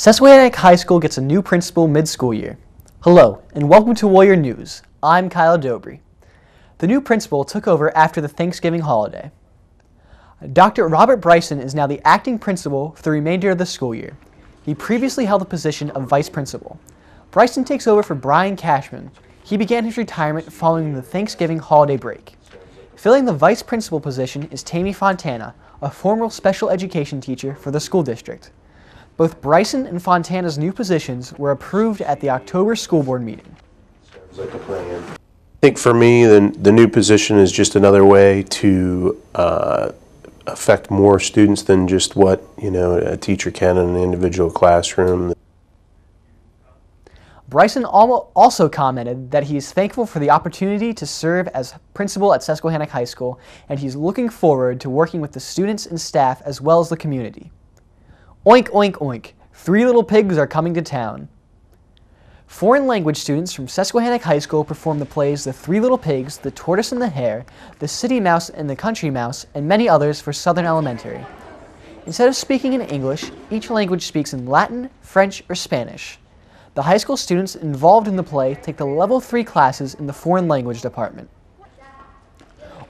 Susquehannock High School gets a new principal mid-school year. Hello, and welcome to Warrior News. I'm Kyle Dobry. The new principal took over after the Thanksgiving holiday. Dr. Robert Bryson is now the acting principal for the remainder of the school year. He previously held the position of vice principal. Bryson takes over for Brian Cashman. He began his retirement following the Thanksgiving holiday break. Filling the vice principal position is Tammy Fontana, a former special education teacher for the school district. Both Bryson and Fontana's new positions were approved at the October school board meeting. Sounds like a plan. I think for me, the new position is just another way to affect more students than just what a teacher can in an individual classroom. Bryson also commented that he is thankful for the opportunity to serve as principal at Susquehannock High School, and he's looking forward to working with the students and staff as well as the community. Oink, oink, oink. 3 little pigs are coming to town. Foreign language students from Susquehannock High School performed the plays The 3 Little Pigs, The Tortoise and the Hare, The City Mouse and the Country Mouse, and many others for Southern Elementary. Instead of speaking in English, each language speaks in Latin, French, or Spanish. The high school students involved in the play take the Level 3 classes in the Foreign Language Department.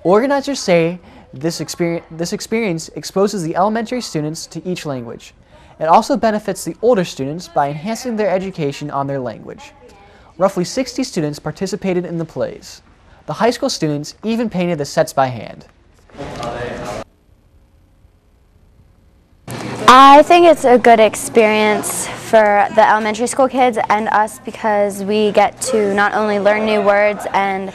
Organizers say this experience exposes the elementary students to each language. It also benefits the older students by enhancing their education on their language. Roughly 60 students participated in the plays. The high school students even painted the sets by hand. I think it's a good experience for the elementary school kids and us because we get to not only learn new words and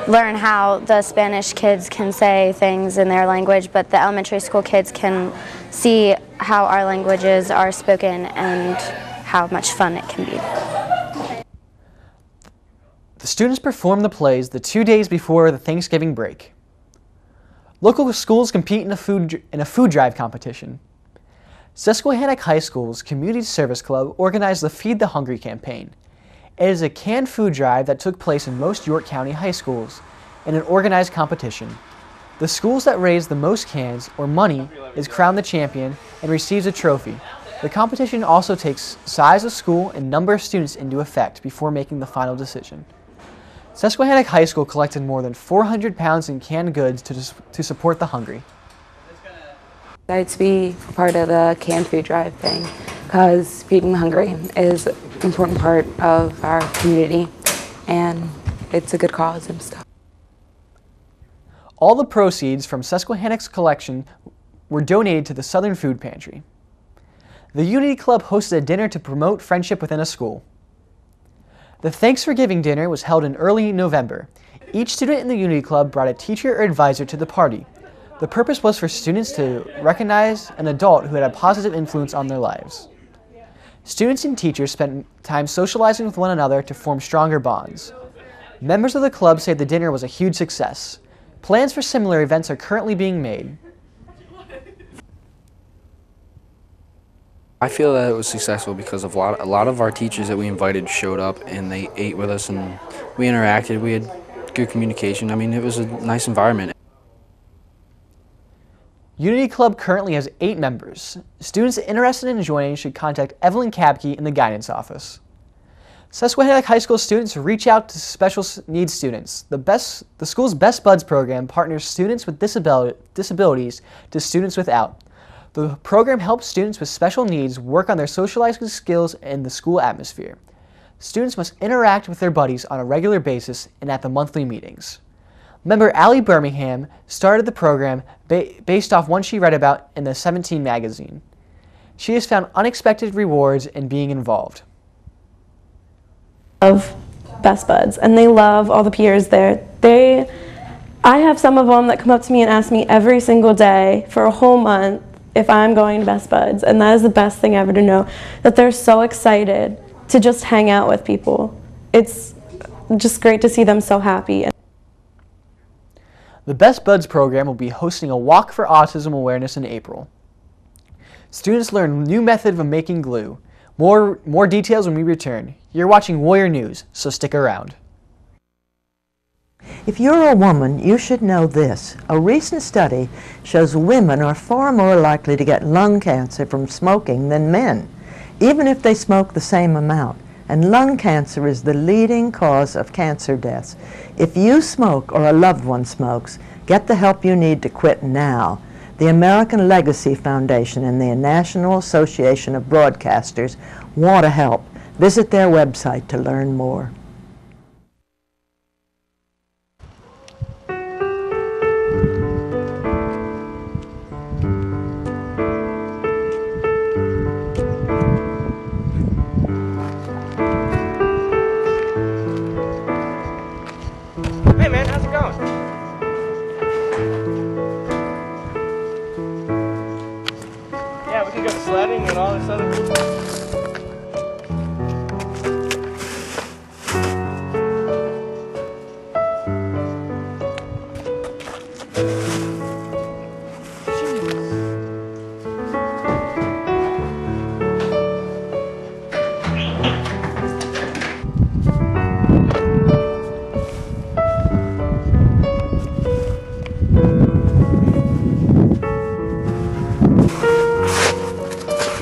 learn how the Spanish kids can say things in their language, but the elementary school kids can see how our languages are spoken and how much fun it can be. The students performed the plays the 2 days before the Thanksgiving break. Local schools compete in a food drive competition. Susquehannock High School's Community Service Club organized the Feed the Hungry campaign. It is a canned food drive that took place in most York County high schools in an organized competition. The schools that raise the most cans or money is crowned the champion and receives a trophy. The competition also takes size of school and number of students into effect before making the final decision. Susquehannock High School collected more than 400 pounds in canned goods to support the hungry. Excited to be part of the canned food drive thing because feeding the hungry is an important part of our community and it's a good cause and stuff. All the proceeds from Susquehannock's collection were donated to the Southern Food Pantry. The Unity Club hosted a dinner to promote friendship within a school. The Thanks for Giving dinner was held in early November. Each student in the Unity Club brought a teacher or advisor to the party. The purpose was for students to recognize an adult who had a positive influence on their lives. Students and teachers spent time socializing with one another to form stronger bonds. Members of the club say the dinner was a huge success. Plans for similar events are currently being made. I feel that it was successful because of a lot of our teachers that we invited showed up and they ate with us and we interacted. We had good communication. I mean, it was a nice environment. Unity Club currently has 8 members. Students interested in joining should contact Evelyn Kabke in the guidance office. Susquehannock High School students reach out to special needs students. The school's Best Buds program partners students with disabilities to students without. The program helps students with special needs work on their socializing skills in the school atmosphere. Students must interact with their buddies on a regular basis and at the monthly meetings. Member Allie Birmingham started the program based off one she read about in the 17 magazine. She has found unexpected rewards in being involved. Of Best Buds, and they love all the peers there. I have some of them that come up to me and ask me every single day for a whole month if I'm going to Best Buds, and that is the best thing ever to know, that they're so excited to just hang out with people. It's just great to see them so happy. The Best Buds program will be hosting a Walk for Autism Awareness in April. Students learn a new method of making glue. More details when we return. You're watching Warrior News, so stick around. If you're a woman, you should know this. A recent study shows women are far more likely to get lung cancer from smoking than men. even if they smoke the same amount. And lung cancer is the leading cause of cancer deaths. If you smoke or a loved one smokes, get the help you need to quit now. The American Legacy Foundation and the National Association of Broadcasters want to help. Visit their website to learn more. Hey man, how's it going? Yeah, we can go sledding and all this other cool stuff.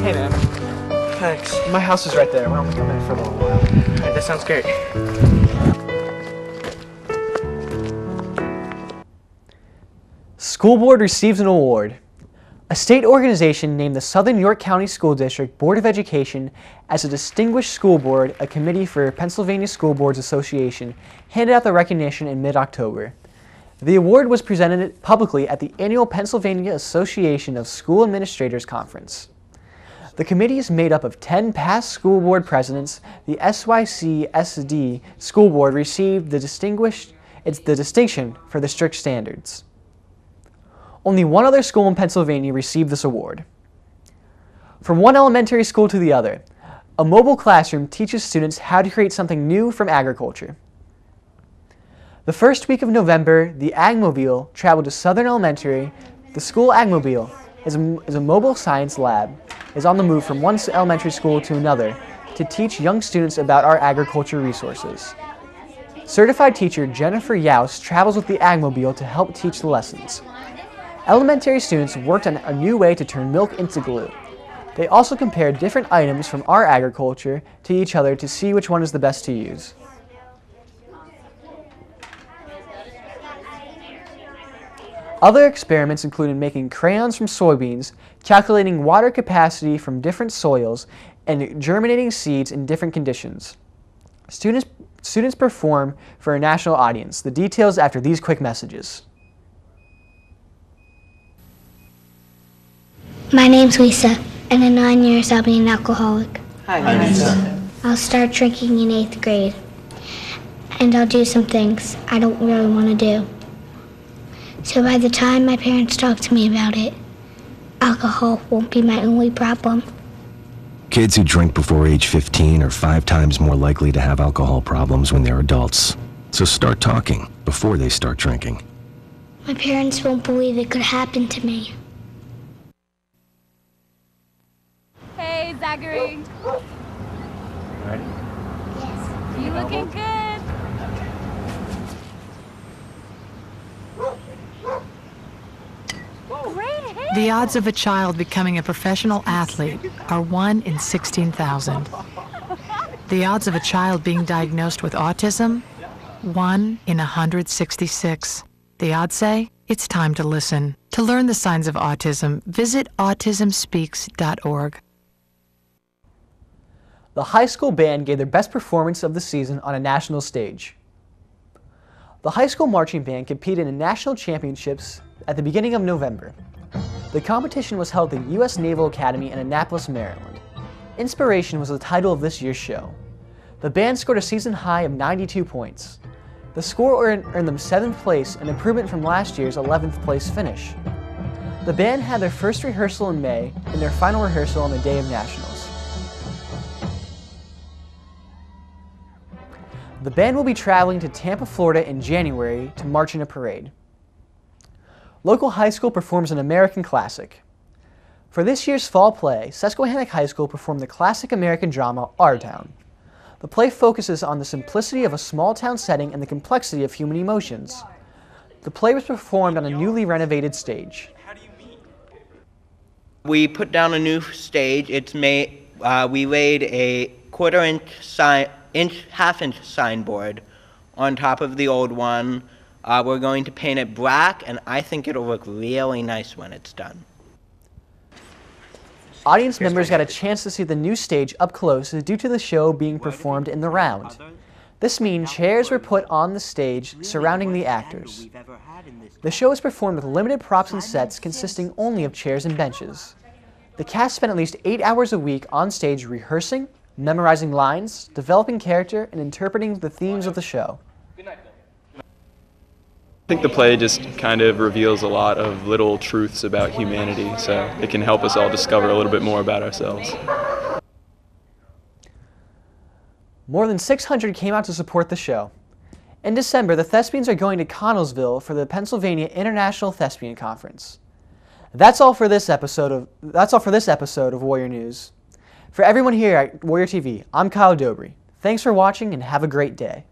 Hey man. Thanks. My house is right there. Why don't we come in for a little while? Alright, that sounds great. School Board receives an award. A state organization named the Southern York County School District Board of Education as a Distinguished School Board, a committee for Pennsylvania School Boards Association, handed out the recognition in mid-October. The award was presented publicly at the annual Pennsylvania Association of School Administrators Conference. The committee is made up of 10 past school board presidents. The SYCSD School Board received the distinction for the strict standards. Only one other school in Pennsylvania received this award. From one elementary school to the other, a mobile classroom teaches students how to create something new from agriculture. The first week of November, the Agmobile traveled to Southern Elementary. The school Agmobile is a mobile science lab, is on the move from one elementary school to another to teach young students about our agriculture resources. Certified teacher Jennifer Yaus travels with the Agmobile to help teach the lessons. Elementary students worked on a new way to turn milk into glue. They also compared different items from our agriculture to each other to see which one is the best to use. Other experiments included making crayons from soybeans, calculating water capacity from different soils, and germinating seeds in different conditions. Students perform for a national audience. The details after these quick messages. My name's Lisa, and in 9 years I'll be an alcoholic. Hi, Lisa. I'll start drinking in 8th grade, and I'll do some things I don't really want to do. So by the time my parents talk to me about it, alcohol won't be my only problem. Kids who drink before age 15 are 5 times more likely to have alcohol problems when they're adults. So start talking before they start drinking. My parents won't believe it could happen to me. Hey, Zachary. Ready? Yes. You looking good? The odds of a child becoming a professional athlete are 1 in 16,000. The odds of a child being diagnosed with autism, 1 in 166. The odds say it's time to listen. To learn the signs of autism, visit autismspeaks.org. The high school band gave their best performance of the season on a national stage. The high school marching band competed in national championships at the beginning of November. The competition was held at the U.S. Naval Academy in Annapolis, Maryland. Inspiration was the title of this year's show. The band scored a season high of 92 points. The score earned them 7th place, an improvement from last year's 11th place finish. The band had their first rehearsal in May and their final rehearsal on the day of nationals. The band will be traveling to Tampa, Florida in January to march in a parade. Local high school performs an American classic. For this year's fall play, Susquehannock High School performed the classic American drama, Our Town. The play focuses on the simplicity of a small town setting and the complexity of human emotions. The play was performed on a newly renovated stage. We put down a new stage. It's made we laid a half-inch signboard on top of the old one. We're going to paint it black, and I think it'll look really nice when it's done. Audience members got a chance to see the new stage up close due to the show being performed in the round. This means chairs were put on the stage surrounding the actors. The show was performed with limited props and sets consisting only of chairs and benches. The cast spent at least 8 hours a week on stage rehearsing, memorizing lines, developing character, and interpreting the themes of the show. I think the play just kind of reveals a lot of little truths about humanity, so it can help us all discover a little bit more about ourselves. More than 600 came out to support the show. In December, the Thespians are going to Connellsville for the Pennsylvania International Thespian Conference. That's all for this episode of Warrior News. For everyone here at Warrior TV, I'm Kyle Dobry. Thanks for watching and have a great day.